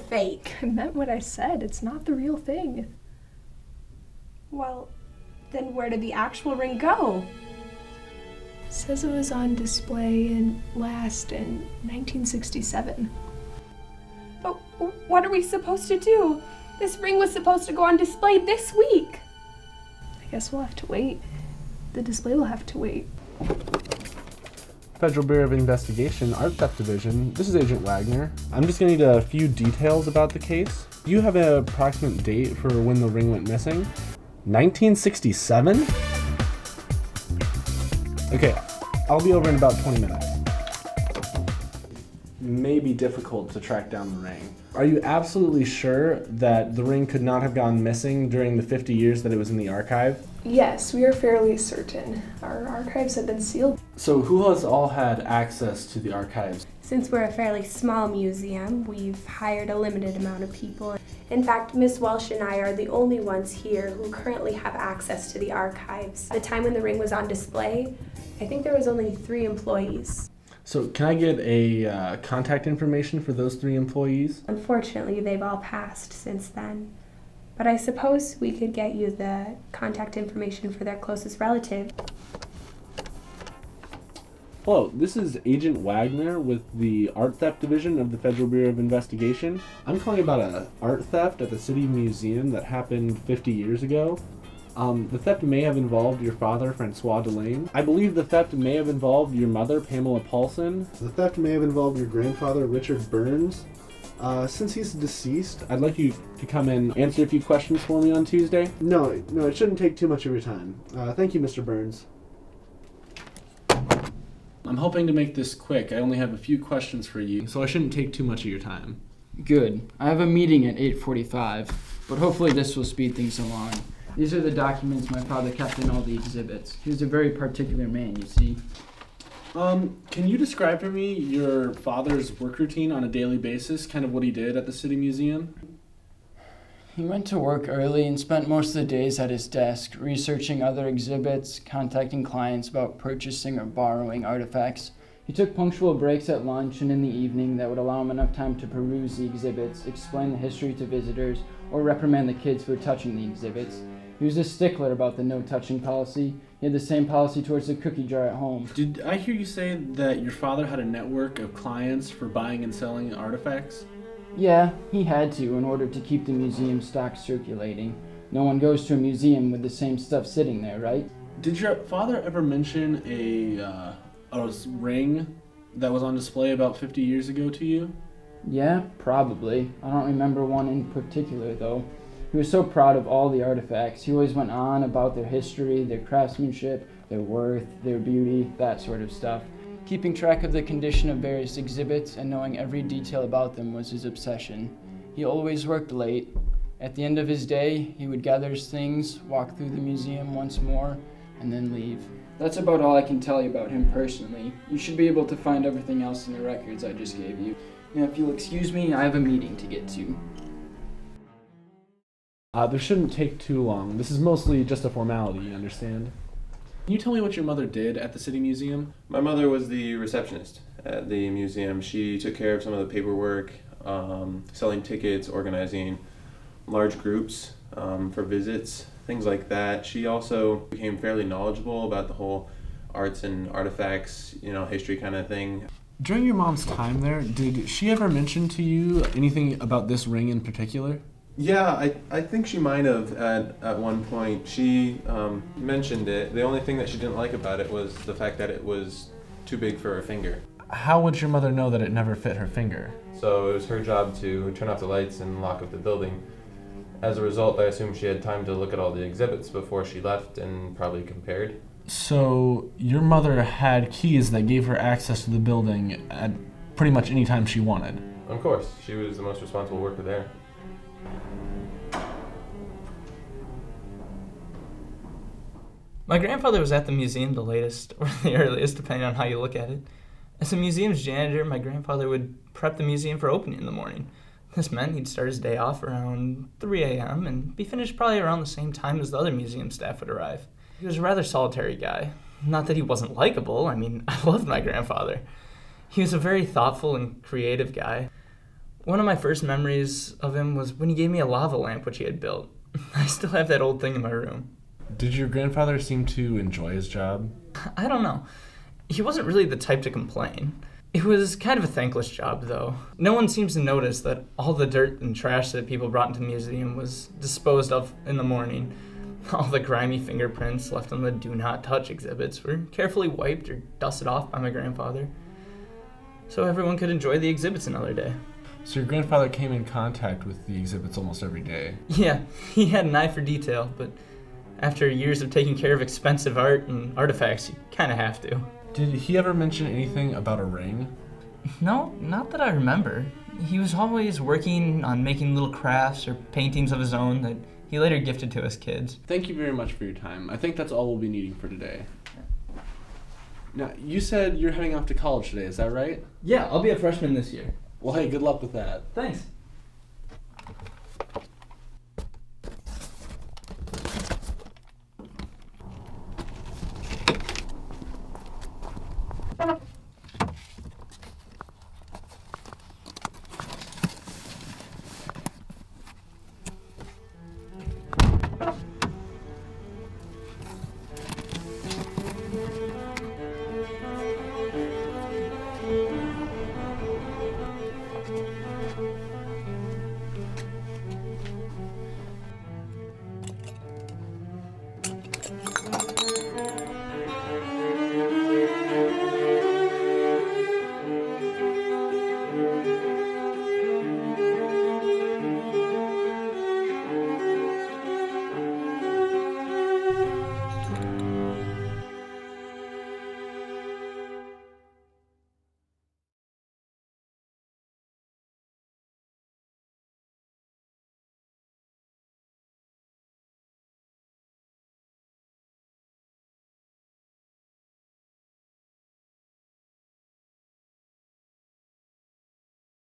fake. I meant what I said. It's not the real thing. Well, then where did the actual ring go? Says it was on display in 1967. But what are we supposed to do? This ring was supposed to go on display this week. I guess we'll have to wait. The display will have to wait. Federal Bureau of Investigation, Art Theft Division. This is Agent Wagner. I'm just going to need a few details about the case. Do you have an approximate date for when the ring went missing? 1967? Okay, I'll be over in about 20 minutes. May be difficult to track down the ring. Are you absolutely sure that the ring could not have gone missing during the 50 years that it was in the archive? Yes, we are fairly certain. Our archives have been sealed. So who has all had access to the archives? Since we're a fairly small museum, we've hired a limited amount of people. In fact, Miss Welsh and I are the only ones here who currently have access to the archives. At the time when the ring was on display, I think there was only 3 employees. So can I get a contact information for those 3 employees? Unfortunately, they've all passed since then. But I suppose we could get you the contact information for their closest relative. Hello, this is Agent Wagner with the Art Theft Division of the Federal Bureau of Investigation. I'm calling about an art theft at the City Museum that happened 50 years ago. The theft may have involved your father, Francois Delane. I believe the theft may have involved your mother, Pamela Paulson. The theft may have involved your grandfather, Richard Burns. Since he's deceased... I'd like you to come and answer a few questions for me on Tuesday. No, it shouldn't take too much of your time. Thank you, Mr. Burns. I'm hoping to make this quick. I only have a few questions for you, so I shouldn't take too much of your time. Good. I have a meeting at 8:45, but hopefully this will speed things along. These are the documents my father kept in all the exhibits. He was a very particular man, you see. Can you describe for me your father's work routine on a daily basis, kind of what he did at the City Museum? He went to work early and spent most of the days at his desk, researching other exhibits, contacting clients about purchasing or borrowing artifacts. He took punctual breaks at lunch and in the evening that would allow him enough time to peruse the exhibits, explain the history to visitors, or reprimand the kids for touching the exhibits. He was a stickler about the no-touching policy. He had the same policy towards the cookie jar at home. Did I hear you say that your father had a network of clients for buying and selling artifacts? Yeah, he had to in order to keep the museum stock circulating. No one goes to a museum with the same stuff sitting there, right? Did your father ever mention a ring that was on display about 50 years ago to you? Yeah, probably. I don't remember one in particular, though. He was so proud of all the artifacts. He always went on about their history, their craftsmanship, their worth, their beauty, that sort of stuff. Keeping track of the condition of various exhibits and knowing every detail about them was his obsession. He always worked late. At the end of his day, he would gather his things, walk through the museum once more, and then leave. That's about all I can tell you about him personally. You should be able to find everything else in the records I just gave you. Now, if you'll excuse me, I have a meeting to get to. This shouldn't take too long. This is mostly just a formality, you understand? Can you tell me what your mother did at the City Museum? My mother was the receptionist at the museum. She took care of some of the paperwork, selling tickets, organizing large groups for visits, things like that. She also became fairly knowledgeable about the whole arts and artifacts, history kind of thing. During your mom's time there, did she ever mention to you anything about this ring in particular? Yeah, I think she might have at one point. She mentioned it. The only thing that she didn't like about it was the fact that it was too big for her finger. How would your mother know that it never fit her finger? So it was her job to turn off the lights and lock up the building. As a result, I assume she had time to look at all the exhibits before she left and probably compared. So your mother had keys that gave her access to the building at pretty much any time she wanted? Of course, she was the most responsible worker there. My grandfather was at the museum the latest, or the earliest, depending on how you look at it. As a museum's janitor, my grandfather would prep the museum for opening in the morning. This meant he'd start his day off around 3 a.m. and be finished probably around the same time as the other museum staff would arrive. He was a rather solitary guy. Not that he wasn't likable, I loved my grandfather. He was a very thoughtful and creative guy. One of my first memories of him was when he gave me a lava lamp which he had built. I still have that old thing in my room. Did your grandfather seem to enjoy his job? I don't know. He wasn't really the type to complain. It was kind of a thankless job, though. No one seems to notice that all the dirt and trash that people brought into the museum was disposed of in the morning. All the grimy fingerprints left on the do not touch exhibits were carefully wiped or dusted off by my grandfather, so everyone could enjoy the exhibits another day. So your grandfather came in contact with the exhibits almost every day? Yeah, he had an eye for detail, but after years of taking care of expensive art and artifacts, you kind of have to. Did he ever mention anything about a ring? No, not that I remember. He was always working on making little crafts or paintings of his own that he later gifted to us kids. Thank you very much for your time. I think that's all we'll be needing for today. Now, you said you're heading off to college today, is that right? Yeah, I'll be a freshman this year. Well, hey, good luck with that. Thanks.